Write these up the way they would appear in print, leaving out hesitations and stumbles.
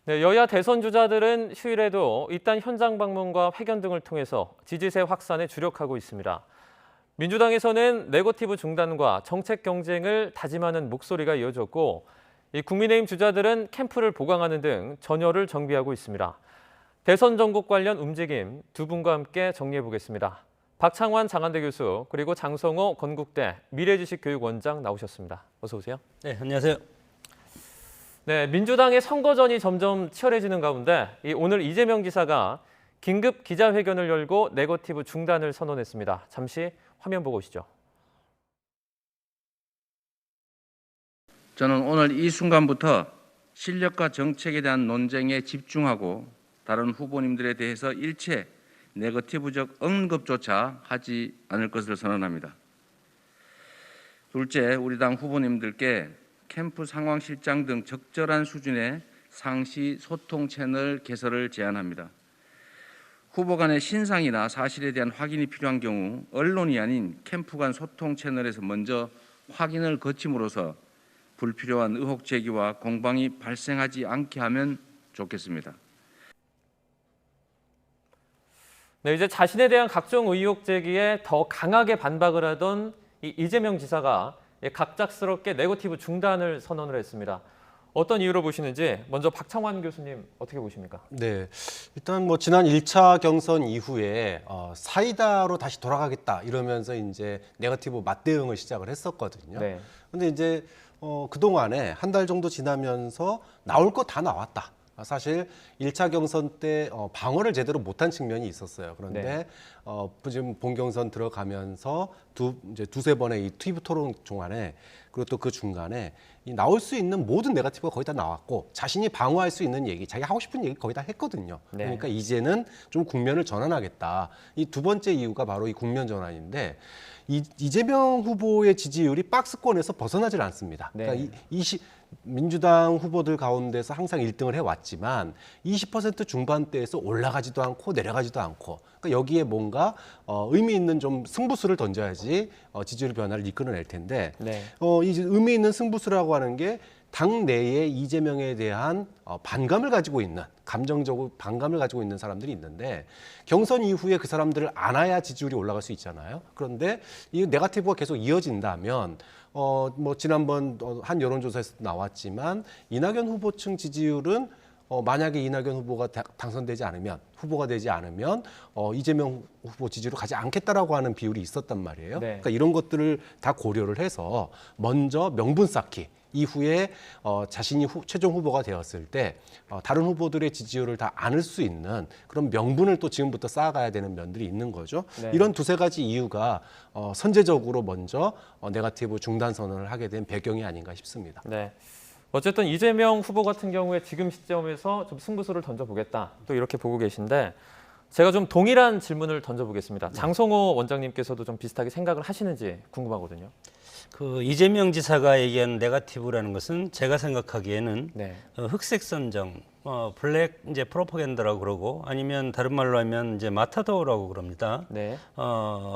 네, 여야 대선 주자들은 휴일에도 잇단 현장 방문과 회견 등을 통해서 지지세 확산에 주력하고 있습니다. 민주당에서는 네거티브 중단과 정책 경쟁을 다짐하는 목소리가 이어졌고, 국민의힘 주자들은 캠프를 보강하는 등 전열을 정비하고 있습니다. 대선 전국 관련 움직임 두 분과 함께 정리해 보겠습니다. 박창환 장한대 교수 그리고 장성호 건국대 미래지식교육원장 나오셨습니다. 어서 오세요. 네, 안녕하세요. 네, 민주당의 선거전이 점점 치열해지는 가운데 오늘 이재명 지사가 긴급 기자회견을 열고 네거티브 중단을 선언했습니다. 잠시 화면 보고 오시죠. 저는 오늘 이 순간부터 실력과 정책에 대한 논쟁에 집중하고 다른 후보님들에 대해서 일체 네거티브적 언급조차 하지 않을 것을 선언합니다. 둘째, 우리 당 후보님들께 캠프 상황 실장 등 적절한 수준의 상시 소통 채널 개설을 제안합니다. 후보 간의 신상이나 사실에 대한 확인이 필요한 경우 언론이 아닌 캠프 간 소통 채널에서 먼저 확인을 거침으로써 불필요한 의혹 제기와 공방이 발생하지 않게 하면 좋겠습니다. 네, 이제 자신에 대한 각종 의혹 제기에 더 강하게 반박을 하던 이재명 지사가 갑작스럽게 네거티브 중단을 선언을 했습니다. 어떤 이유로 보시는지 먼저 박창환 교수님 어떻게 보십니까? 네, 일단 뭐 지난 1차 경선 이후에 사이다로 다시 돌아가겠다 이러면서 이제 네거티브 맞대응을 시작을 했었거든요. 네. 근데 이제 그동안에 한 달 정도 지나면서 나올 거 다 나왔다. 사실 1차 경선 때 방어를 제대로 못한 측면이 있었어요. 그런데 네. 지금 본경선 들어가면서 이제 두세 번의 이 TV 토론 중간에 그리고 또 그 중간에 이 나올 수 있는 모든 네거티브가 거의 다 나왔고 자신이 방어할 수 있는 얘기, 자기 하고 싶은 얘기 거의 다 했거든요. 네. 그러니까 이제는 좀 국면을 전환하겠다. 이 두 번째 이유가 바로 이 국면 전환인데 이재명 후보의 지지율이 박스권에서 벗어나질 않습니다. 네. 그러니까 민주당 후보들 가운데서 항상 1등을 해왔지만 20% 중반대에서 올라가지도 않고 내려가지도 않고 그러니까 여기에 뭔가 의미 있는 좀 승부수를 던져야지 지지율 변화를 이끌어낼 텐데 네. 이 의미 있는 승부수라고 하는 게 당내에 이재명에 대한 반감을 가지고 있는 감정적으로 반감을 가지고 있는 사람들이 있는데 경선 이후에 그 사람들을 안아야 지지율이 올라갈 수 있잖아요. 그런데 이 네거티브가 계속 이어진다면 뭐 지난번 한 여론조사에서 나왔지만 이낙연 후보층 지지율은 만약에 이낙연 후보가 당선되지 않으면 후보가 되지 않으면 이재명 후보 지지로 가지 않겠다라고 하는 비율이 있었단 말이에요. 네. 그러니까 이런 것들을 다 고려를 해서 먼저 명분 쌓기 이후에 자신이 최종 후보가 되었을 때 다른 후보들의 지지율을 다 안을 수 있는 그런 명분을 또 지금부터 쌓아가야 되는 면들이 있는 거죠. 네. 이런 두세 가지 이유가 선제적으로 먼저 네거티브 중단 선언을 하게 된 배경이 아닌가 싶습니다. 네. 어쨌든 이재명 후보 같은 경우에 지금 시점에서 좀 승부수를 던져보겠다. 또 이렇게 보고 계신데 제가 좀 동일한 질문을 던져보겠습니다. 장성호 원장님께서도 좀 비슷하게 생각을 하시는지 궁금하거든요. 그 이재명 지사가 얘기한 네거티브라는 것은 제가 생각하기에는 네. 흑색 선정, 블랙 이제 프로파간다라고 그러고 아니면 다른 말로 하면 이제 마타도라고 그럽니다. 네.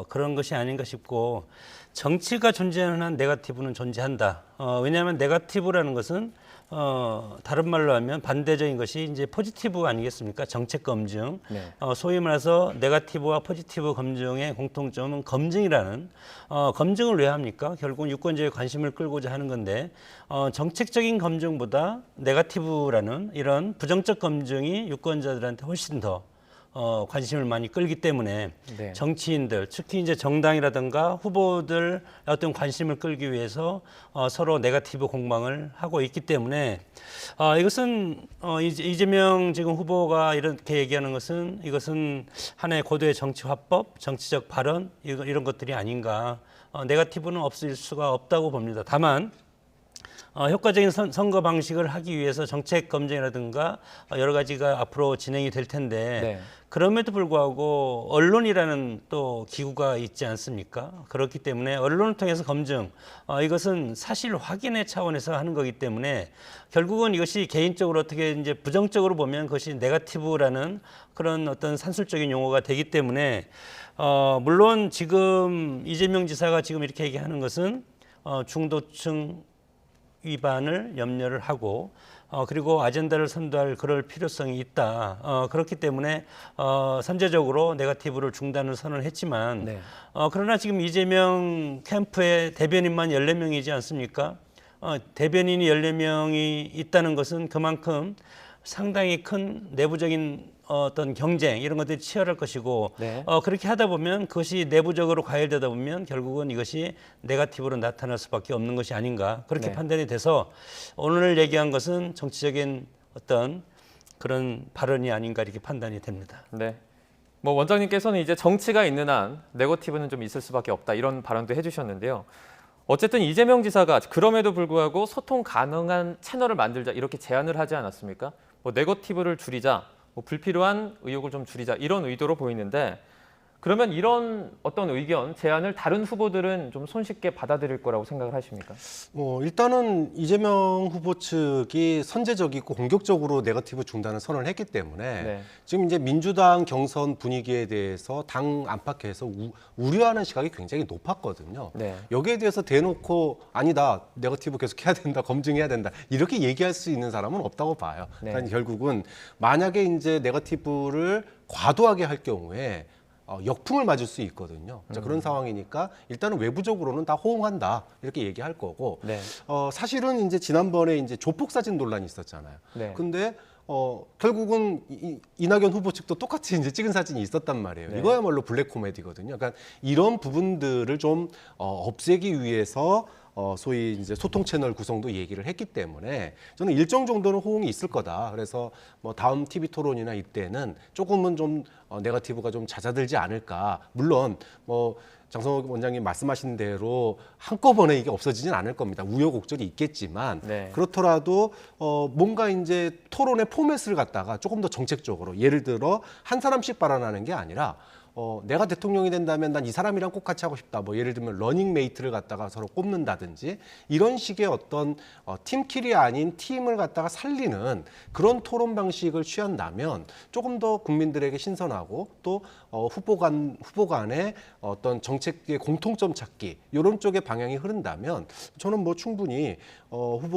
그런 것이 아닌가 싶고 정치가 존재하는 한 네거티브는 존재한다. 왜냐하면 네거티브라는 것은 다른 말로 하면 반대적인 것이 이제 포지티브 아니겠습니까? 정책 검증. 네. 소위 말해서 네거티브와 포지티브 검증의 공통점은 검증이라는 검증을 왜 합니까? 결국은 유권자의 관심을 끌고자 하는 건데 정책적인 검증보다 네거티브라는 이런 부정적 검증이 유권자들한테 훨씬 더 관심을 많이 끌기 때문에 네. 정치인들, 특히 이제 정당이라든가 후보들 어떤 관심을 끌기 위해서 서로 네거티브 공방을 하고 있기 때문에 이것은 이재명 지금 후보가 이렇게 얘기하는 것은 이것은 하나의 고도의 정치 화법, 정치적 발언 이런 것들이 아닌가. 네거티브는 없을 수가 없다고 봅니다. 다만 효과적인 선거 방식을 하기 위해서 정책 검증이라든가 여러 가지가 앞으로 진행이 될 텐데 네. 그럼에도 불구하고 언론이라는 또 기구가 있지 않습니까? 그렇기 때문에 언론을 통해서 검증 이것은 사실 확인의 차원에서 하는 거기 때문에 결국은 이것이 개인적으로 어떻게 이제 부정적으로 보면 그것이 네거티브라는 그런 어떤 산술적인 용어가 되기 때문에 물론 지금 이재명 지사가 지금 이렇게 얘기하는 것은 중도층 위반을 염려를 하고 그리고 아젠다를 선도할 그럴 필요성이 있다. 그렇기 때문에 선제적으로 네거티브를 중단을 선언했지만 네. 그러나 지금 이재명 캠프의 대변인만 14명이지 않습니까? 대변인이 14명이 있다는 것은 그만큼 상당히 큰 내부적인 어떤 경쟁 이런 것들이 치열할 것이고 네. 그렇게 하다 보면 그것이 내부적으로 과열되다 보면 결국은 이것이 네거티브로 나타날 수밖에 없는 것이 아닌가 그렇게 네. 판단이 돼서 오늘 얘기한 것은 정치적인 어떤 그런 발언이 아닌가 이렇게 판단이 됩니다. 네. 뭐 원장님께서는 이제 정치가 있는 한 네거티브는 좀 있을 수밖에 없다 이런 발언도 해주셨는데요. 어쨌든 이재명 지사가 그럼에도 불구하고 소통 가능한 채널을 만들자 이렇게 제안을 하지 않았습니까? 뭐 네거티브를 줄이자, 뭐 불필요한 의혹을 좀 줄이자 이런 의도로 보이는데 그러면 이런 어떤 의견, 제안을 다른 후보들은 좀 손쉽게 받아들일 거라고 생각을 하십니까? 일단은 이재명 후보 측이 선제적이고 공격적으로 네거티브 중단을 선언을 했기 때문에 네. 지금 이제 민주당 경선 분위기에 대해서 당 안팎에서 우려하는 시각이 굉장히 높았거든요. 네. 여기에 대해서 대놓고 아니다, 네거티브 계속 해야 된다, 검증해야 된다 이렇게 얘기할 수 있는 사람은 없다고 봐요. 네. 그러니까 결국은 만약에 이제 네거티브를 과도하게 할 경우에 역풍을 맞을 수 있거든요. 자, 그런 상황이니까 일단은 외부적으로는 다 호응한다 이렇게 얘기할 거고 네. 사실은 이제 지난번에 이제 조폭 사진 논란이 있었잖아요. 네. 근데 결국은 이낙연 후보 측도 똑같이 이제 찍은 사진이 있었단 말이에요. 네. 이거야말로 블랙 코미디거든요. 그러니까 이런 부분들을 좀 없애기 위해서 소위 이제 소통 채널 구성도 얘기를 했기 때문에 저는 일정 정도는 호응이 있을 거다. 그래서 뭐 다음 TV 토론이나 이때는 조금은 좀 네거티브가 좀 잦아들지 않을까. 물론 뭐 장성호 원장님 말씀하신 대로 한꺼번에 이게 없어지진 않을 겁니다. 우여곡절이 있겠지만 네. 그렇더라도 뭔가 이제 토론의 포맷을 갖다가 조금 더 정책적으로 예를 들어 한 사람씩 발언하는 게 아니라 내가 대통령이 된다면 난 이 사람이랑 꼭 같이 하고 싶다. 뭐 예를 들면 러닝메이트를 갖다가 서로 꼽는다든지 이런 식의 어떤 팀킬이 아닌 팀을 갖다가 살리는 그런 토론 방식을 취한다면 조금 더 국민들에게 신선하고 또 후보 간의 어떤 정책의 공통점 찾기 이런 쪽의 방향이 흐른다면 저는 뭐 충분히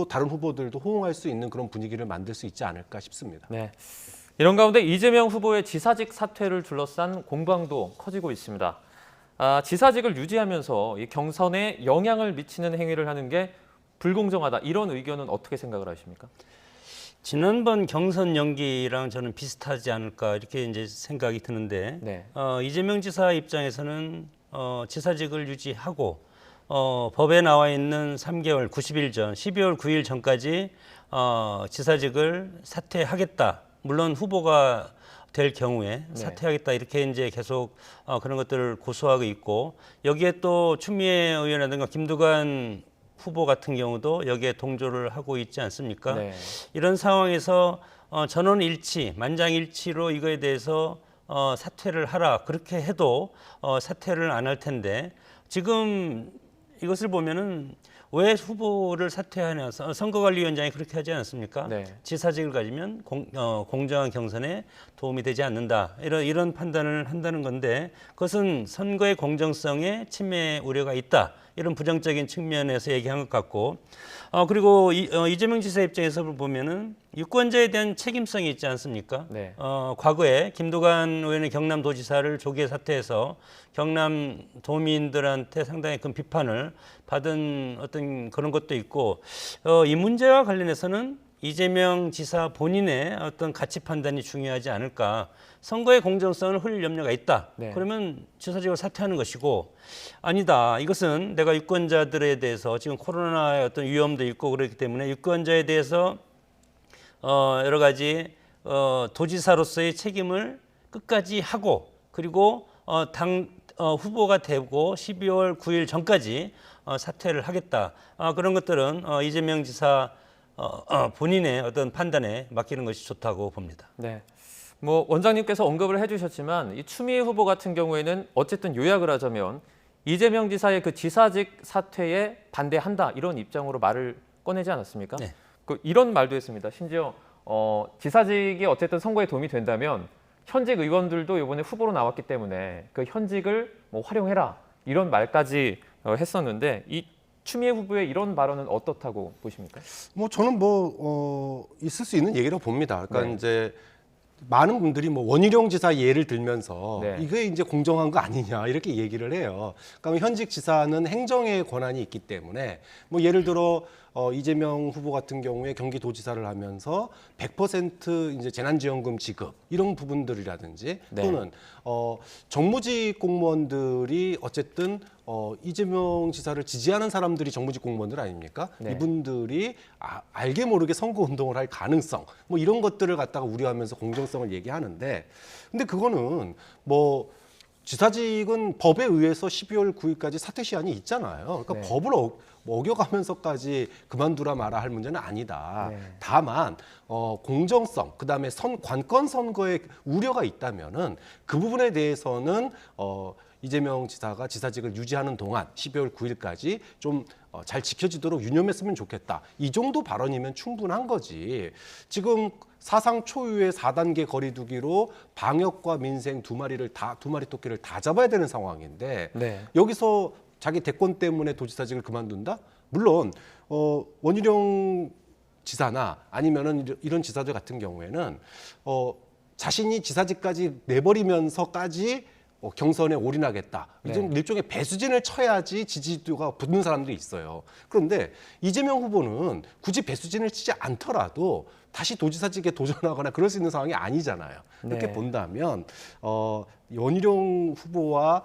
다른 후보들도 호응할 수 있는 그런 분위기를 만들 수 있지 않을까 싶습니다. 네. 이런 가운데 이재명 후보의 지사직 사퇴를 둘러싼 공방도 커지고 있습니다. 지사직을 유지하면서 이 경선에 영향을 미치는 행위를 하는 게 불공정하다. 이런 의견은 어떻게 생각을 하십니까? 지난번 경선 연기랑 저는 비슷하지 않을까 이렇게 이제 생각이 드는데 네. 이재명 지사 입장에서는 지사직을 유지하고 법에 나와 있는 3개월 90일 전 12월 9일 전까지 지사직을 사퇴하겠다. 물론 후보가 될 경우에 네. 사퇴하겠다 이렇게 이제 계속 그런 것들을 고수하고 있고 여기에 또 추미애 의원이라든가 김두관 후보 같은 경우도 여기에 동조를 하고 있지 않습니까? 네. 이런 상황에서 전원 일치, 만장일치로 이거에 대해서 사퇴를 하라 그렇게 해도 사퇴를 안 할 텐데 지금 이것을 보면은 왜 후보를 사퇴하냐 선거관리위원장이 그렇게 하지 않았습니까? 네. 지사직을 가지면 공정한 경선에 도움이 되지 않는다 이런 판단을 한다는 건데 그것은 선거의 공정성에 침해 우려가 있다 이런 부정적인 측면에서 얘기한 것 같고 그리고 이재명 지사 입장에서 보면은 유권자에 대한 책임성이 있지 않습니까? 네. 과거에 김두관 의원의 경남도지사를 조기에 사퇴해서 경남 도민들한테 상당히 큰 비판을 받은 어떤 그런 것도 있고 이 문제와 관련해서는 이재명 지사 본인의 어떤 가치 판단이 중요하지 않을까. 선거의 공정성을 흘릴 염려가 있다. 네. 그러면 지사직을 사퇴하는 것이고 아니다. 이것은 내가 유권자들에 대해서 지금 코로나의 어떤 위험도 있고 그렇기 때문에 유권자에 대해서 여러 가지 도지사로서의 책임을 끝까지 하고 그리고 당 후보가 되고 12월 9일 전까지 사퇴를 하겠다. 그런 것들은 이재명 지사 본인의 어떤 판단에 맡기는 것이 좋다고 봅니다. 네. 뭐 원장님께서 언급을 해주셨지만 이 추미애 후보 같은 경우에는 어쨌든 요약을 하자면 이재명 지사의 그 지사직 사퇴에 반대한다 이런 입장으로 말을 꺼내지 않았습니까? 네. 이런 말도 했습니다. 심지어 지사직이 어쨌든 선거에 도움이 된다면 현직 의원들도 이번에 후보로 나왔기 때문에 그 현직을 뭐 활용해라 이런 말까지 했었는데 이 추미애 후보의 이런 발언은 어떻다고 보십니까? 뭐 저는 있을 수 있는 얘기라고 봅니다. 그러니까 네. 이제 많은 분들이 뭐 원희룡 지사 예를 들면서 네. 이게 이제 공정한 거 아니냐 이렇게 얘기를 해요. 그러니까 현직 지사는 행정의 권한이 있기 때문에 뭐 예를 들어 이재명 후보 같은 경우에 경기도지사를 하면서 100% 이제 재난지원금 지급 이런 부분들이라든지 네. 또는 정무직 공무원들이 어쨌든 이재명 지사를 지지하는 사람들이 정무직 공무원들 아닙니까? 네. 이분들이 알게 모르게 선거 운동을 할 가능성 뭐 이런 것들을 갖다가 우려하면서 공정성을 얘기하는데 근데 그거는 뭐 지사직은 법에 의해서 12월 9일까지 사퇴 시한이 있잖아요. 그러니까 네. 법을 어겨가면서까지 그만두라 마라 할 문제는 아니다. 네. 다만 공정성 그다음에 관건 선거에 우려가 있다면은 그 부분에 대해서는 이재명 지사가 지사직을 유지하는 동안 12월 9일까지 좀 잘 지켜지도록 유념했으면 좋겠다. 이 정도 발언이면 충분한 거지. 지금 사상 초유의 4단계 거리두기로 방역과 민생 두 마리 토끼를 다 잡아야 되는 상황인데 네. 여기서 자기 대권 때문에 도지사직을 그만둔다? 물론 원희룡 지사나 아니면은 이런 지사들 같은 경우에는 자신이 지사직까지 내버리면서까지 경선에 올인하겠다. 이런 일종의 배수진을 쳐야지 지지도가 붙는 사람들이 있어요. 그런데 이재명 후보는 굳이 배수진을 치지 않더라도 다시 도지사직에 도전하거나 그럴 수 있는 상황이 아니잖아요. 그렇게 네. 본다면 원희룡 후보와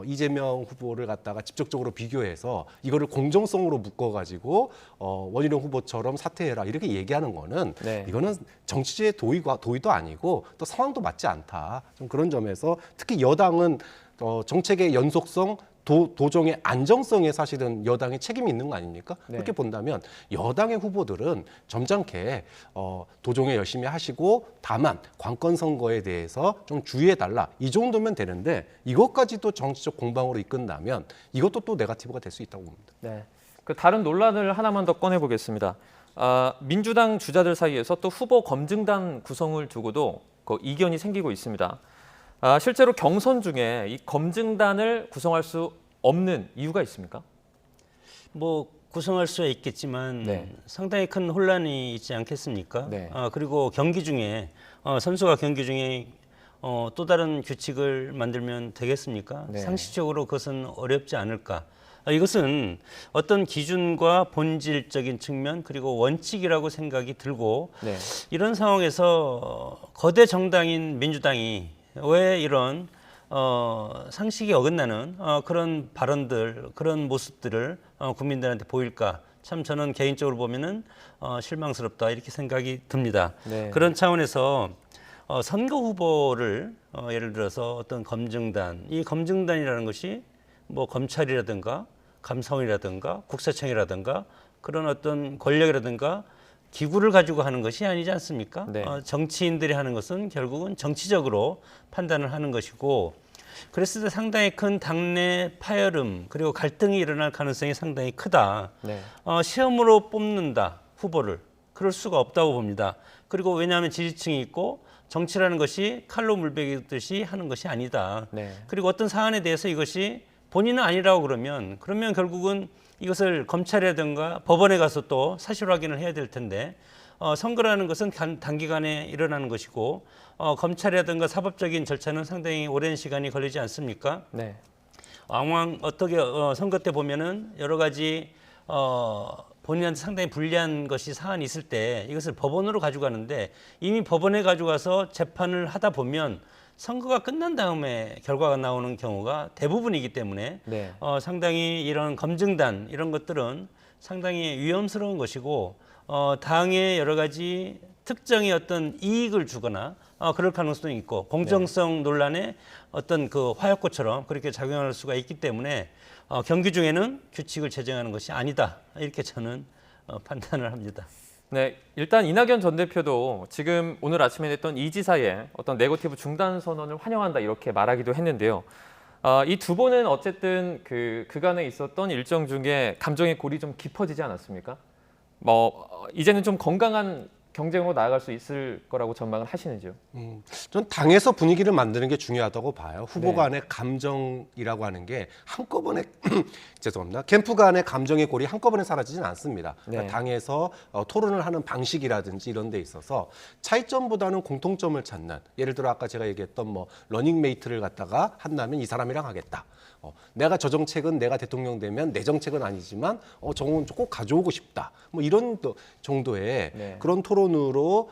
이재명 후보를 갖다가 직접적으로 비교해서 이거를 공정성으로 묶어가지고 원희룡 후보처럼 사퇴해라 이렇게 얘기하는 거는 네. 이거는 정치의 도의도 아니고 또 상황도 맞지 않다. 좀 그런 점에서 특히 여당은 정책의 연속성 도정의 안정성에 사실은 여당이 책임이 있는 거 아닙니까? 네. 그렇게 본다면 여당의 후보들은 점잖게 도정에 열심히 하시고 다만 관건 선거에 대해서 좀 주의해 달라 이 정도면 되는데 이것까지도 정치적 공방으로 이끈다면 이것도 또 네거티브가 될 수 있다고 봅니다. 네. 그 다른 논란을 하나만 더 꺼내 보겠습니다. 민주당 주자들 사이에서 또 후보 검증단 구성을 두고도 그 이견이 생기고 있습니다. 실제로 경선 중에 이 검증단을 구성할 수 없는 이유가 있습니까? 뭐 구성할 수야 있겠지만 네. 상당히 큰 혼란이 있지 않겠습니까? 네. 그리고 경기 중에 선수가 경기 중에 또 다른 규칙을 만들면 되겠습니까? 네. 상식적으로 그것은 어렵지 않을까? 이것은 어떤 기준과 본질적인 측면 그리고 원칙이라고 생각이 들고 네. 이런 상황에서 거대 정당인 민주당이 왜 이런 상식이 어긋나는 그런 발언들, 그런 모습들을 국민들한테 보일까? 참 저는 개인적으로 보면은 실망스럽다 이렇게 생각이 듭니다. 네. 그런 차원에서 선거 후보를 예를 들어서 어떤 검증단, 이 검증단이라는 것이 뭐 검찰이라든가 감사원이라든가 국세청이라든가 그런 어떤 권력이라든가 기구를 가지고 하는 것이 아니지 않습니까? 네. 정치인들이 하는 것은 결국은 정치적으로 판단을 하는 것이고 그랬을 때 상당히 큰 당내 파열음 그리고 갈등이 일어날 가능성이 상당히 크다. 네. 시험으로 뽑는다 후보를 그럴 수가 없다고 봅니다. 그리고 왜냐하면 지지층이 있고 정치라는 것이 칼로 물베기듯이 하는 것이 아니다. 네. 그리고 어떤 사안에 대해서 이것이 본인은 아니라고 그러면 결국은 이것을 검찰이라든가 법원에 가서 또 사실 확인을 해야 될 텐데 선거라는 것은 단기간에 일어나는 것이고 검찰이라든가 사법적인 절차는 상당히 오랜 시간이 걸리지 않습니까? 네. 왕왕 어떻게 선거 때 보면은 여러 가지 본인한테 상당히 불리한 것이 사안이 있을 때 이것을 법원으로 가져가는데 이미 법원에 가져가서 재판을 하다 보면 선거가 끝난 다음에 결과가 나오는 경우가 대부분이기 때문에 네. 상당히 이런 검증단 이런 것들은 상당히 위험스러운 것이고 당에 여러 가지 특정의 어떤 이익을 주거나 그럴 가능성이 있고 공정성 논란에 어떤 그 화약고처럼 그렇게 작용할 수가 있기 때문에 경기 중에는 규칙을 제정하는 것이 아니다 이렇게 저는 판단을 합니다. 네, 일단 이낙연 전 대표도 지금 오늘 아침에 냈던 이 지사의 어떤 네거티브 중단 선언을 환영한다 이렇게 말하기도 했는데요. 이 두 분은 어쨌든 그간에 있었던 일정 중에 감정의 골이 좀 깊어지지 않았습니까? 이제는 좀 건강한 경쟁으로 나아갈 수 있을 거라고 전망을 하시는지요? 전 당에서 분위기를 만드는 게 중요하다고 봐요. 후보 네. 간의 감정이라고 하는 게 한꺼번에 죄송합니다. 캠프 간의 감정의 골이 한꺼번에 사라지진 않습니다. 그러니까 네. 당에서 토론을 하는 방식이라든지 이런 데 있어서 차이점보다는 공통점을 찾는, 예를 들어 아까 제가 얘기했던 뭐 러닝메이트를 갖다가 한다면 이 사람이랑 하겠다. 내가 저 정책은 내가 대통령 되면 내 정책은 아니지만 저건 꼭 가져오고 싶다. 뭐 이런 정도의 네. 그런 토론으로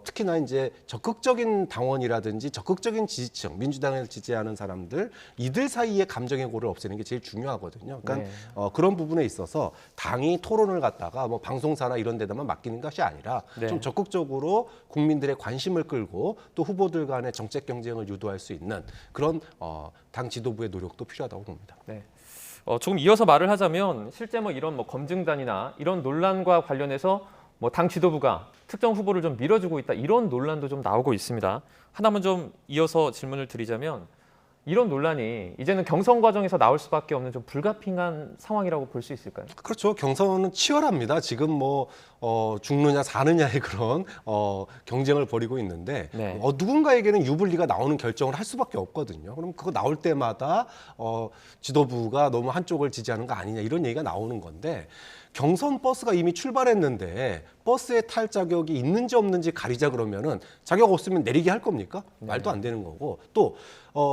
특히나 이제 적극적인 당원이라든지 적극적인 지지층, 민주당을 지지하는 사람들 이들 사이의 감정의 골을 없애는 게 제일 중요하거든요. 그러니까 네. 그런 부분에 있어서 당이 토론을 갖다가 뭐 방송사나 이런 데다만 맡기는 것이 아니라 네. 좀 적극적으로 국민들의 관심을 끌고 또 후보들 간의 정책 경쟁을 유도할 수 있는 그런 당 지도부의 노력도 필요하다고 봅니다. 네. 조금 이어서 말을 하자면 실제 뭐 이런 뭐 검증단이나 이런 논란과 관련해서 뭐 당 지도부가 특정 후보를 좀 밀어주고 있다 이런 논란도 좀 나오고 있습니다. 하나만 좀 이어서 질문을 드리자면 이런 논란이 이제는 경선 과정에서 나올 수밖에 없는 좀 불가피한 상황이라고 볼 수 있을까요? 그렇죠. 경선은 치열합니다. 지금 뭐 죽느냐 사느냐의 그런 경쟁을 벌이고 있는데 네. 누군가에게는 유불리가 나오는 결정을 할 수밖에 없거든요. 그럼 그거 나올 때마다 지도부가 너무 한쪽을 지지하는 거 아니냐 이런 얘기가 나오는 건데 경선 버스가 이미 출발했는데 버스에 탈 자격이 있는지 없는지 가리자 그러면은 자격 없으면 내리게 할 겁니까? 말도 안 되는 거고 또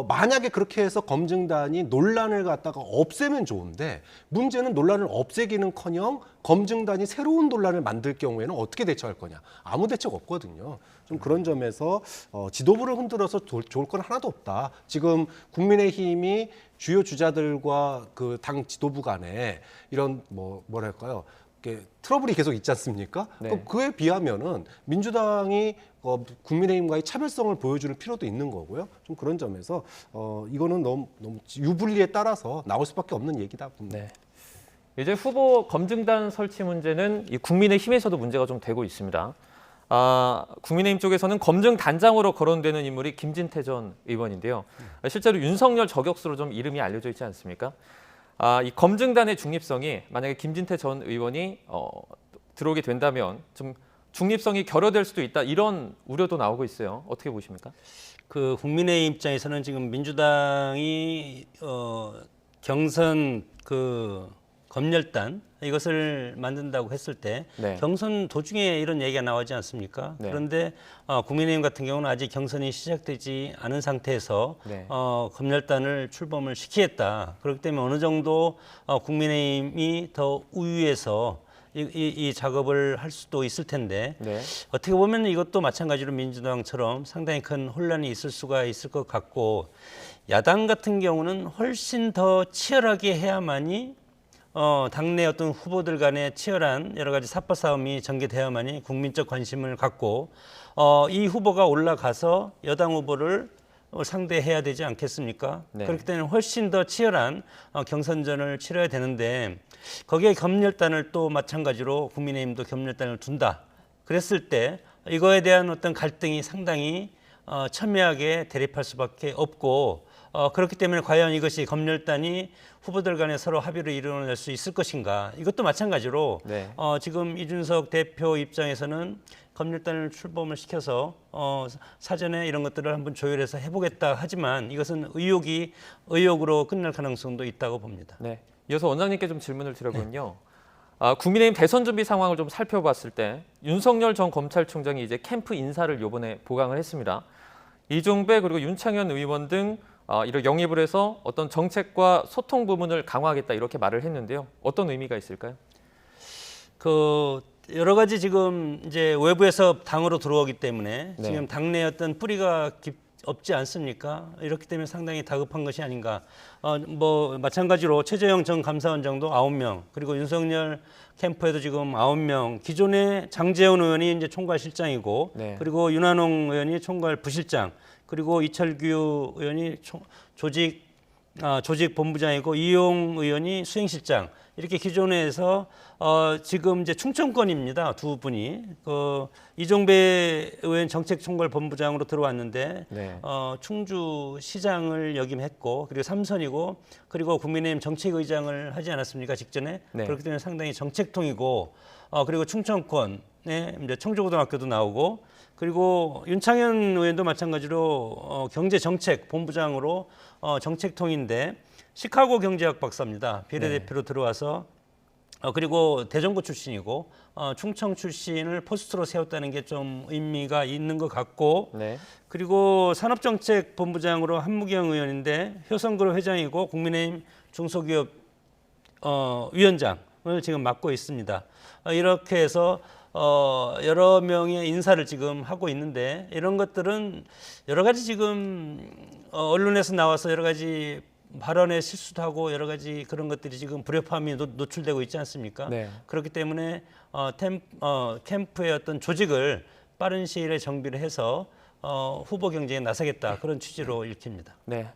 만약에 그렇게 해서 검증단이 논란을 갖다가 없애면 좋은데 문제는 논란을 없애기는커녕 검증단이 새로운 논란을 만들 경우에는 어떻게 대처할 거냐 아무 대책 없거든요. 좀 그런 점에서 지도부를 흔들어서 좋을 건 하나도 없다. 지금 국민의힘이 주요 주자들과 그 당 지도부 간에 이런 뭐랄까요? 트러블이 계속 있지 않습니까? 네. 그에 비하면은 민주당이 국민의힘과의 차별성을 보여주는 필요도 있는 거고요. 좀 그런 점에서 이거는 너무 유불리에 따라서 나올 수밖에 없는 얘기다 봅니다. 네. 이제 후보 검증단 설치 문제는 이 국민의힘에서도 문제가 좀 되고 있습니다. 국민의힘 쪽에서는 검증단장으로 거론되는 인물이 김진태 전 의원인데요. 실제로 윤석열 저격수로 좀 이름이 알려져 있지 않습니까? 이 검증단의 중립성이 만약에 김진태 전 의원이 들어오게 된다면 좀 중립성이 결여될 수도 있다 이런 우려도 나오고 있어요. 어떻게 보십니까? 그 국민의 입장에서는 지금 민주당이 경선 그 검열단 이것을 만든다고 했을 때 네. 경선 도중에 이런 얘기가 나오지 않습니까? 네. 그런데 국민의힘 같은 경우는 아직 경선이 시작되지 않은 상태에서 네. 검열단을 출범을 시키겠다. 그렇기 때문에 어느 정도 국민의힘이 더 우위에서 이 작업을 할 수도 있을 텐데 네. 어떻게 보면 이것도 마찬가지로 민주당처럼 상당히 큰 혼란이 있을 수가 있을 것 같고 야당 같은 경우는 훨씬 더 치열하게 해야만이 당내 어떤 후보들 간의 치열한 여러 가지 삽바 싸움이 전개되어야만이 국민적 관심을 갖고 이 후보가 올라가서 여당 후보를 상대해야 되지 않겠습니까? 네. 그렇기 때문에 훨씬 더 치열한 경선전을 치러야 되는데 거기에 검열단을 또 마찬가지로 국민의힘도 검열단을 둔다. 그랬을 때 이거에 대한 어떤 갈등이 상당히 첨예하게 대립할 수밖에 없고 그렇기 때문에 과연 이것이 검열단이 후보들 간에 서로 합의를 이루어낼 수 있을 것인가 이것도 마찬가지로 네. 지금 이준석 대표 입장에서는 검열단을 출범을 시켜서 사전에 이런 것들을 한번 조율해서 해보겠다 하지만 이것은 의혹으로 끝날 가능성도 있다고 봅니다. 네. 이어서 원장님께 좀 질문을 드려보면요. 국민의힘 대선 준비 상황을 좀 살펴봤을 때 윤석열 전 검찰총장이 이제 캠프 인사를 이번에 보강을 했습니다. 이종배 그리고 윤창현 의원 등 이렇게 영입을 해서 어떤 정책과 소통 부분을 강화하겠다 이렇게 말을 했는데요. 어떤 의미가 있을까요? 그 여러 가지 지금 이제 외부에서 당으로 들어오기 때문에 네. 지금 당내 어떤 뿌리가 없지 않습니까? 이렇기 때문에 상당히 다급한 것이 아닌가. 뭐 마찬가지로 최재형 전 감사원장도 9명, 그리고 윤석열 캠프에도 지금 9명. 기존에 장제원 의원이 이제 총괄실장이고, 네. 그리고 윤한홍 의원이 총괄 부실장, 그리고 이철규 의원이 조직본부장이고 이용 의원이 수행실장. 이렇게 기존에서 지금 이제 충청권입니다. 두 분이 이종배 의원 정책총괄본부장으로 들어왔는데 네. 충주시장을 역임했고 그리고 삼선이고 그리고 국민의힘 정책의장을 하지 않았습니까 직전에 네. 그렇기 때문에 상당히 정책통이고 그리고 충청권에 이제 청주고등학교도 나오고, 그리고 윤창현 의원도 마찬가지로 경제정책본부장으로 정책통인데 시카고 경제학 박사입니다. 비례대표로 들어와서 그리고 대전고 출신이고 충청 출신을 포스트로 세웠다는 게 좀 의미가 있는 것 같고, 네. 그리고 산업정책본부장으로 한무경 의원인데 효성그룹 회장이고 국민의힘 중소기업 위원장을 지금 맡고 있습니다. 이렇게 해서 여러 명의 인사를 지금 하고 있는데, 이런 것들은 여러 가지 지금 언론에서 나와서 여러 가지 발언에 실수도 하고 여러 가지 그런 것들이 지금 불협화음이 노출되고 있지 않습니까? 네. 그렇기 때문에 캠프의 어떤 조직을 빠른 시일에 정비를 해서 후보 경쟁에 나서겠다, 그런 취지로 읽힙니다. 네.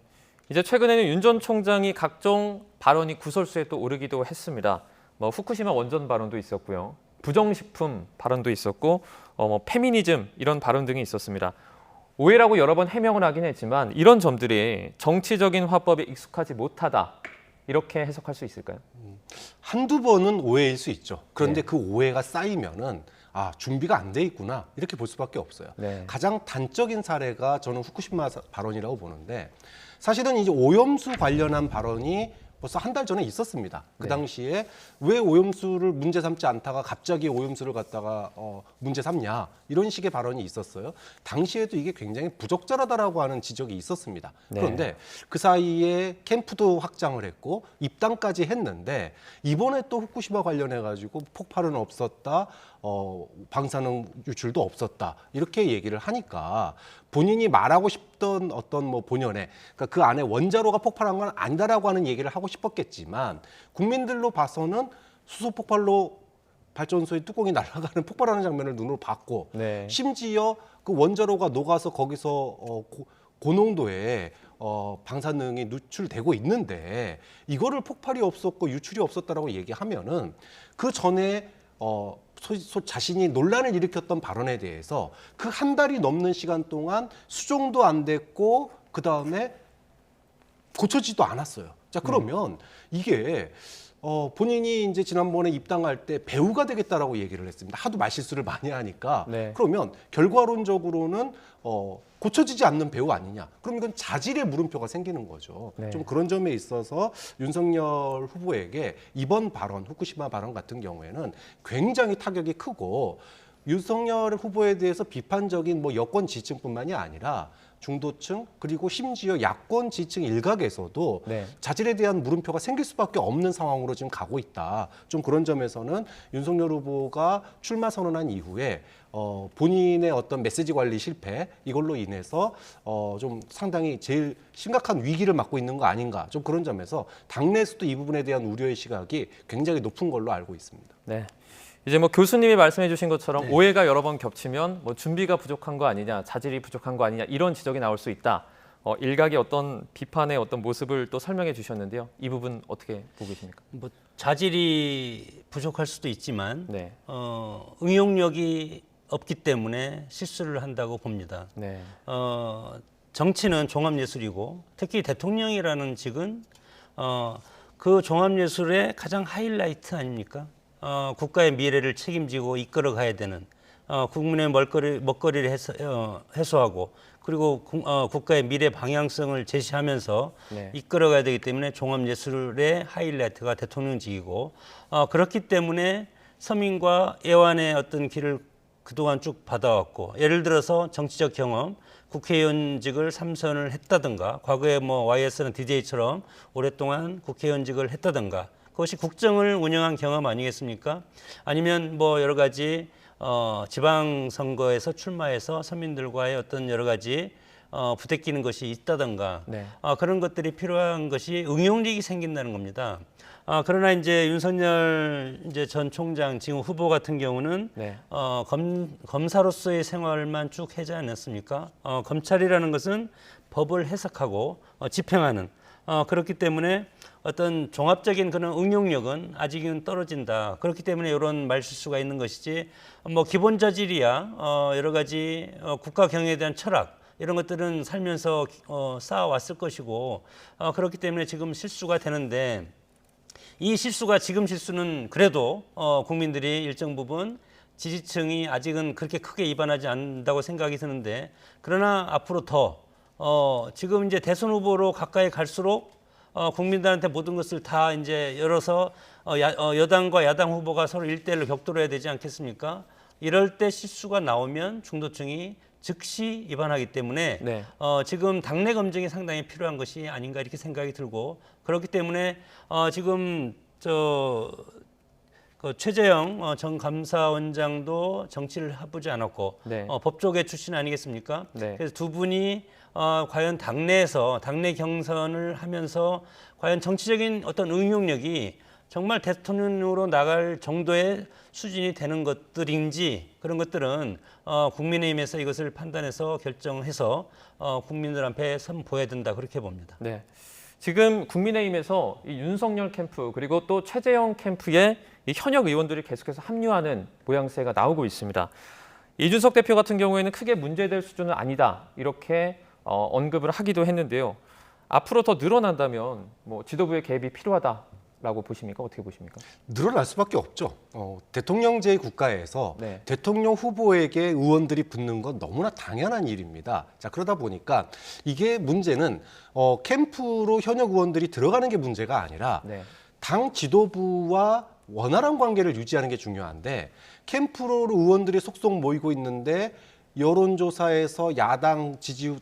이제 최근에는 윤 전 총장이 각종 발언이 구설수에 또 오르기도 했습니다. 뭐 후쿠시마 원전 발언도 있었고요. 부정식품 발언도 있었고 뭐 페미니즘 이런 발언 등이 있었습니다. 오해라고 여러 번 해명을 하긴 했지만 이런 점들이 정치적인 화법에 익숙하지 못하다, 이렇게 해석할 수 있을까요? 한두 번은 오해일 수 있죠. 그런데 네. 그 오해가 쌓이면은 준비가 안 돼 있구나, 이렇게 볼 수밖에 없어요. 네. 가장 단적인 사례가 저는 후쿠시마 발언이라고 보는데, 사실은 이제 오염수 관련한 발언이 벌써 한 달 전에 있었습니다. 그 네. 당시에 왜 오염수를 문제 삼지 않다가 갑자기 오염수를 갖다가 문제 삼냐, 이런 식의 발언이 있었어요. 당시에도 이게 굉장히 부적절하다라고 하는 지적이 있었습니다. 네. 그런데 그 사이에 캠프도 확장을 했고 입당까지 했는데, 이번에 또 후쿠시마 관련해 가지고 폭발은 없었다, 방사능 유출도 없었다, 이렇게 얘기를 하니까 본인이 말하고 싶던 어떤 뭐 본연의, 그러니까 그 안에 원자로가 폭발한 건 아니다라고 하는 얘기를 하고 싶었겠지만, 국민들로 봐서는 수소 폭발로 발전소의 뚜껑이 날아가는 폭발하는 장면을 눈으로 봤고, 네. 심지어 그 원자로가 녹아서 거기서 고농도의 방사능이 누출되고 있는데, 이거를 폭발이 없었고 유출이 없었다라고 얘기하면은 그 전에 자신이 논란을 일으켰던 발언에 대해서 그 한 달이 넘는 시간 동안 수정도 안 됐고 그 다음에 고쳐지도 않았어요. 자, 그러면 이게 본인이 이제 지난번에 입당할 때 배우가 되겠다라고 얘기를 했습니다. 하도 말실수를 많이 하니까. 네. 그러면 결과론적으로는 고쳐지지 않는 배우 아니냐. 그럼 이건 자질의 물음표가 생기는 거죠. 네. 좀 그런 점에 있어서 윤석열 후보에게 이번 발언, 후쿠시마 발언 같은 경우에는 굉장히 타격이 크고, 윤석열 후보에 대해서 비판적인 뭐 여권 지지층뿐만이 아니라 중도층, 그리고 심지어 야권 지지층 일각에서도 네. 자질에 대한 물음표가 생길 수밖에 없는 상황으로 지금 가고 있다. 좀 그런 점에서는 윤석열 후보가 출마 선언한 이후에 본인의 어떤 메시지 관리 실패, 이걸로 인해서 좀 상당히 제일 심각한 위기를 맞고 있는 거 아닌가, 좀 그런 점에서 당내에서도 이 부분에 대한 우려의 시각이 굉장히 높은 걸로 알고 있습니다. 네. 이제 뭐 교수님이 말씀해 주신 것처럼 오해가 여러 번 겹치면 뭐 준비가 부족한 거 아니냐, 자질이 부족한 거 아니냐, 이런 지적이 나올 수 있다. 일각의 어떤 비판의 어떤 모습을 또 설명해 주셨는데요. 이 부분 어떻게 보고 계십니까? 뭐 자질이 부족할 수도 있지만 네. 응용력이 없기 때문에 실수를 한다고 봅니다. 네. 정치는 종합예술이고, 특히 대통령이라는 직은 그 종합예술의 가장 하이라이트 아닙니까? 국가의 미래를 책임지고 이끌어 가야 되는, 국민의 먹거리를 해소하고, 그리고 국가의 미래 방향성을 제시하면서 네. 이끌어 가야 되기 때문에 종합예술의 하이라이트가 대통령직이고, 그렇기 때문에 서민과 애완의 어떤 길을 그동안 쭉 받아왔고, 예를 들어서 정치적 경험, 국회의원직을 3선을 했다든가, 과거에 뭐 YS는 DJ처럼 오랫동안 국회의원직을 했다든가, 그것이 국정을 운영한 경험 아니겠습니까? 아니면 뭐 여러 가지 지방선거에서 출마해서 서민들과의 어떤 여러 가지 부대끼는 것이 있다든가, 네. 그런 것들이 필요한 것이 응용력이 생긴다는 겁니다. 그러나 이제 윤석열 전 총장 지금 후보 같은 경우는 네. 검사로서의 생활만 쭉 하지 않았습니까? 검찰이라는 것은 법을 해석하고 집행하는, 그렇기 때문에 어떤 종합적인 그런 응용력은 아직은 떨어진다. 그렇기 때문에 이런 말실수가 있는 것이지, 뭐 기본 자질이야 여러 가지 국가 경영에 대한 철학, 이런 것들은 살면서 쌓아왔을 것이고, 그렇기 때문에 지금 실수가 되는데, 이 실수가 지금 실수는 그래도 국민들이 일정 부분 지지층이 아직은 그렇게 크게 위반하지 않는다고 생각이 드는데 그러나 앞으로 더 지금 이제 대선 후보로 가까이 갈수록 국민들한테 모든 것을 다 이제 열어서 여당과 야당 후보가 서로 1대1로 격돌해야 되지 않겠습니까? 이럴 때 실수가 나오면 중도층이 즉시 위반하기 때문에 네. 지금 당내 검증이 상당히 필요한 것이 아닌가 이렇게 생각이 들고 그렇기 때문에 지금 그 최재형 전 감사원장도 정치를 해보지 않았고 네. 법조계 출신 아니겠습니까? 네. 그래서 두 분이 과연 당내에서 당내 경선을 하면서 과연 정치적인 어떤 응용력이 정말 대통령으로 나갈 정도의 수준이 되는 것들인지 그런 것들은 국민의힘에서 이것을 판단해서 결정해서 국민들 앞에 선보여야 된다 그렇게 봅니다. 네. 지금 국민의힘에서 이 윤석열 캠프 그리고 또 최재형 캠프에 이 현역 의원들이 계속해서 합류하는 모양새가 나오고 있습니다. 이준석 대표 같은 경우에는 크게 문제될 수준은 아니다 이렇게 언급을 하기도 했는데요. 앞으로 더 늘어난다면 뭐 지도부의 개입이 필요하다라고 보십니까? 어떻게 보십니까? 늘어날 수밖에 없죠. 대통령제 국가에서 네. 대통령 후보에게 의원들이 붙는 건 너무나 당연한 일입니다. 자, 그러다 보니까 이게 문제는 캠프로 현역 의원들이 들어가는 게 문제가 아니라 네. 당 지도부와 원활한 관계를 유지하는 게 중요한데 캠프로 의원들이 속속 모이고 있는데 여론조사에서 야당 지지율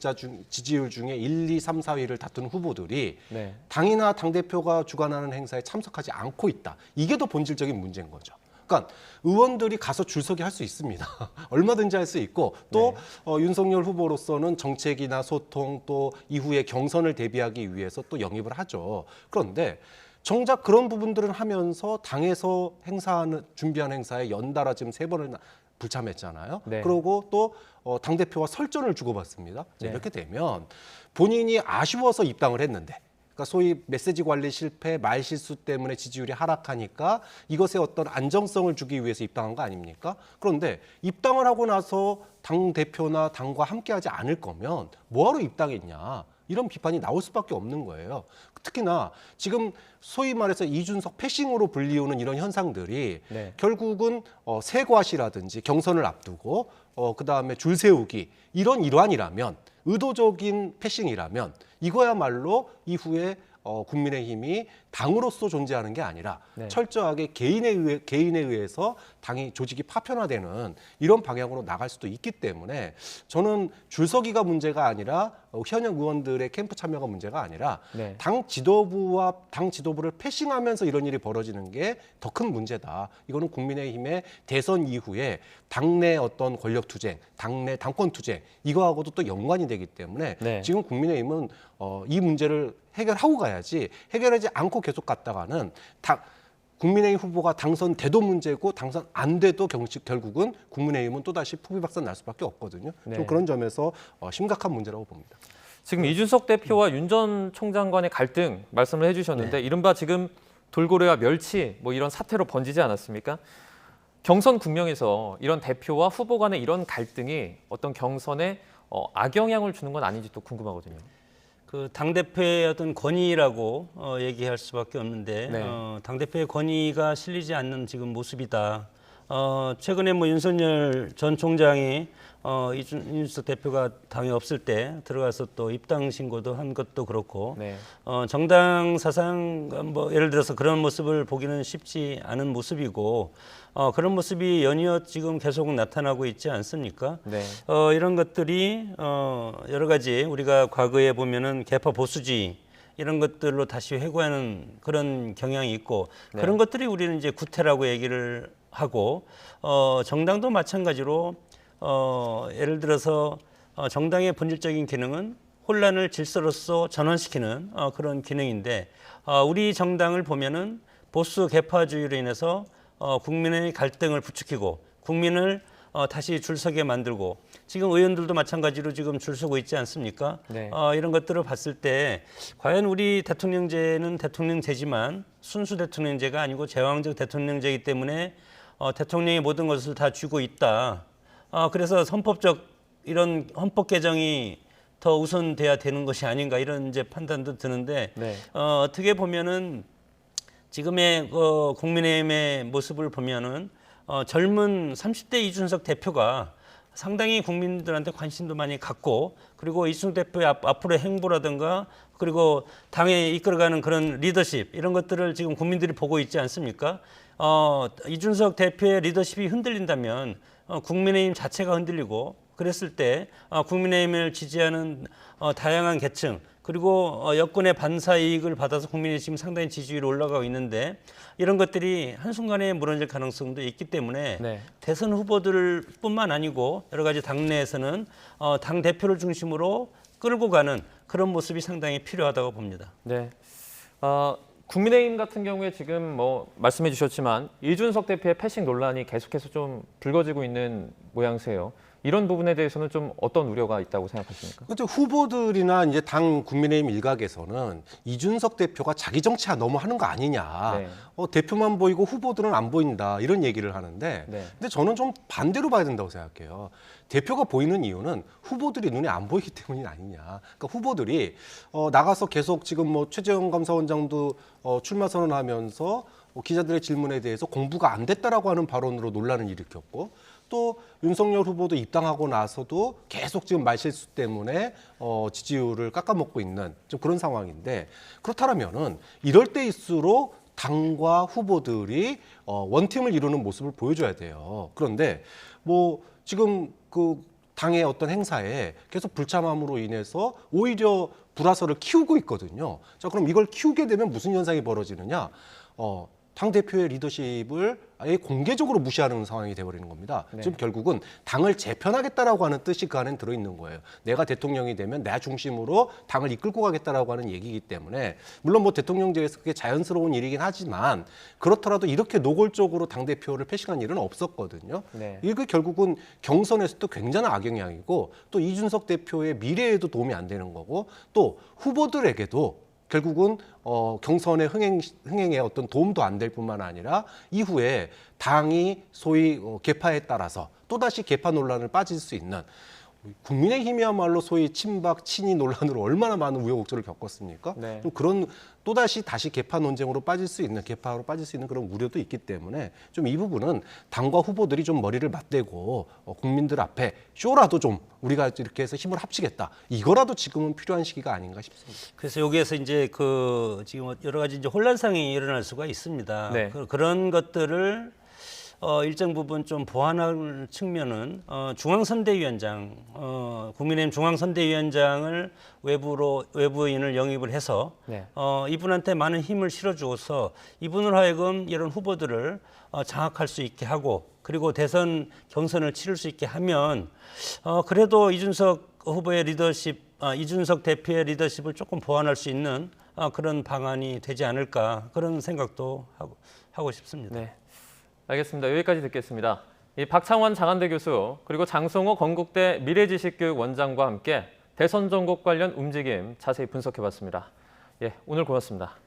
중에 1, 2, 3, 4위를 다툰 후보들이 네. 당이나 당이나 당대표가 주관하는 행사에 참석하지 않고 있다. 이게 더 본질적인 문제인 거죠. 그러니까 의원들이 가서 줄서기 할 수 있습니다. 얼마든지 할 수 있고 또 윤석열 후보로서는 정책이나 소통 또 이후에 경선을 대비하기 위해서 또 영입을 하죠. 그런데 정작 그런 부분들을 하면서 당에서 준비한 행사에 연달아 지금 3번을 불참했잖아요. 네. 그리고 또 당대표와 설전을 주고받습니다. 네. 이렇게 되면 본인이 아쉬워서 입당을 했는데 그러니까 소위 메시지 관리 실패, 말 실수 때문에 지지율이 하락하니까 이것에 어떤 안정성을 주기 위해서 입당한 거 아닙니까? 그런데 입당을 하고 나서 당대표나 당과 함께하지 않을 거면 뭐하러 입당했냐. 이런 비판이 나올 수밖에 없는 거예요. 특히나 지금 소위 말해서 이준석 패싱으로 불리우는 이런 현상들이 네. 결국은 세과시라든지 경선을 앞두고 그다음에 줄 세우기 이런 일환이라면 의도적인 패싱이라면 이거야말로 이후에 국민의힘이 당으로서 존재하는 게 아니라 네. 철저하게 개인에 의해서 당이 조직이 파편화되는 이런 방향으로 나갈 수도 있기 때문에 저는 줄서기가 문제가 아니라 현역 의원들의 캠프 참여가 문제가 아니라 네. 당 지도부와 당 지도부를 패싱하면서 이런 일이 벌어지는 게 더 큰 문제다. 이거는 국민의힘의 대선 이후에 당내 어떤 권력 투쟁, 당내 당권 투쟁 이거하고도 또 연관이 되기 때문에 네. 지금 국민의힘은 이 문제를 해결하고 가야지 해결하지 않고 계속 갔다가는 국민의힘 후보가 당선돼도 문제고 당선 안 돼도 결국은 국민의힘은 또다시 포비박산 날 수밖에 없거든요. 네. 좀 그런 점에서 심각한 문제라고 봅니다. 지금 이준석 대표와 윤 전 총장 간의 갈등 말씀을 해주셨는데 이른바 지금 돌고래와 멸치 뭐 이런 사태로 번지지 않았습니까? 경선 국면에서 이런 대표와 후보 간의 이런 갈등이 어떤 경선에 악영향을 주는 건 아닌지 또 궁금하거든요. 그 당대표의 어떤 권위라고 얘기할 수밖에 없는데 네. 당대표의 권위가 실리지 않는 지금 모습이다. 최근에 뭐 윤석열 전 총장이 이준석 대표가 당에 없을 때 들어가서 또 입당 신고도 한 것도 그렇고 네. 정당 사상 뭐 예를 들어서 그런 모습을 보기는 쉽지 않은 모습이고 그런 모습이 연이어 지금 계속 나타나고 있지 않습니까? 네. 이런 것들이 여러 가지 우리가 과거에 보면은 개파 보수주의 이런 것들로 다시 회고하는 그런 경향이 있고 네. 그런 것들이 우리는 이제 구태라고 얘기를 하고 정당도 마찬가지로 예를 들어서 정당의 본질적인 기능은 혼란을 질서로서 전환시키는 그런 기능인데 우리 정당을 보면은 보수 개파주의로 인해서 국민의 갈등을 부추기고 국민을 다시 줄서게 만들고 지금 의원들도 마찬가지로 지금 줄 서고 있지 않습니까? 네. 이런 것들을 봤을 때 과연 우리 대통령제는 대통령제지만 순수 대통령제가 아니고 제왕적 대통령제이기 때문에 대통령이 모든 것을 다 쥐고 있다. 그래서 헌법적 이런 헌법 개정이 더 우선돼야 되는 것이 아닌가 이런 이제 판단도 드는데 네. 어떻게 보면은 지금의 국민의힘의 모습을 보면은 젊은 30대 이준석 대표가 상당히 국민들한테 관심도 많이 갖고 그리고 이준석 대표의 앞으로의 행보라든가 그리고 당에 이끌어가는 그런 리더십 이런 것들을 지금 국민들이 보고 있지 않습니까? 이준석 대표의 리더십이 흔들린다면 국민의힘 자체가 흔들리고 그랬을 때 국민의힘을 지지하는 다양한 계층 그리고 여권의 반사 이익을 받아서 국민이 지금 상당히 지지율이 올라가고 있는데 이런 것들이 한순간에 무너질 가능성도 있기 때문에 네. 대선 대선 후보들뿐만 아니고 여러 가지 당내에서는 당 대표를 중심으로 끌고 가는 그런 모습이 상당히 필요하다고 봅니다. 네. 국민의힘 같은 경우에 지금 뭐 말씀해 주셨지만 이준석 대표의 패싱 논란이 계속해서 좀 불거지고 있는 모양새예요. 이런 부분에 대해서는 좀 어떤 우려가 있다고 생각하십니까? 그렇죠. 후보들이나 이제 당 국민의힘 일각에서는 이준석 대표가 자기 정치화 너무 하는 거 아니냐. 네. 대표만 보이고 후보들은 안 보인다. 이런 얘기를 하는데 네. 근데 저는 좀 반대로 봐야 된다고 생각해요. 대표가 보이는 이유는 후보들이 눈에 안 보이기 때문이 아니냐. 그러니까 후보들이 나가서 계속 지금 뭐 최재형 감사원장도 출마 선언하면서 기자들의 질문에 대해서 공부가 안 됐다라고 하는 발언으로 논란을 일으켰고 또 윤석열 후보도 입당하고 나서도 계속 지금 말실수 때문에 지지율을 깎아먹고 있는 좀 그런 상황인데 그렇다면은 이럴 때일수록 당과 후보들이 원팀을 이루는 모습을 보여줘야 돼요. 그런데 뭐 지금 그 당의 어떤 행사에 계속 불참함으로 인해서 오히려 불화설을 키우고 있거든요. 자, 그럼 이걸 키우게 되면 무슨 현상이 벌어지느냐? 당 대표의 리더십을 아예 공개적으로 무시하는 상황이 돼버리는 겁니다. 네. 지금 결국은 당을 재편하겠다라고 하는 뜻이 그 안에 들어있는 거예요. 내가 대통령이 되면 내 중심으로 당을 이끌고 가겠다라고 하는 얘기이기 때문에 물론 뭐 대통령제에서 그게 자연스러운 일이긴 하지만 그렇더라도 이렇게 노골적으로 당 대표를 패싱한 일은 없었거든요. 네. 이게 결국은 경선에서도 굉장한 악영향이고 또 이준석 대표의 미래에도 도움이 안 되는 거고 또 후보들에게도 결국은 경선의 흥행에 어떤 도움도 안 될 뿐만 아니라 이후에 당이 소위 계파에 따라서 또다시 계파 논란을 빠질 수 있는 국민의힘이야말로 소위 친박 친이 논란으로 얼마나 많은 우여곡절을 겪었습니까? 네. 좀 그런 또다시 다시 계파 논쟁으로 빠질 수 있는 계파로 빠질 수 있는 그런 우려도 있기 때문에 좀 이 부분은 당과 후보들이 좀 머리를 맞대고 국민들 앞에 쇼라도 좀 우리가 이렇게 해서 힘을 합치겠다. 이거라도 지금은 필요한 시기가 아닌가 싶습니다. 그래서 여기에서 이제 지금 여러 가지 이제 혼란상이 일어날 수가 있습니다. 네. 그런 것들을 일정 부분 좀 보완할 측면은 중앙선대위원장, 국민의힘 중앙선대위원장을 외부인을 영입을 해서 네. 이분한테 많은 힘을 실어주어서 이분을 하여금 이런 후보들을 장악할 수 있게 하고 그리고 대선 경선을 치를 수 있게 하면 그래도 이준석 후보의 리더십, 이준석 대표의 리더십을 조금 보완할 수 있는 그런 방안이 되지 않을까 그런 생각도 하고 싶습니다. 네. 알겠습니다. 여기까지 듣겠습니다. 이 박창원 장한대 교수 그리고 장성호 건국대 미래지식교육원장과 함께 대선 전국 관련 움직임 자세히 분석해봤습니다. 예, 오늘 고맙습니다.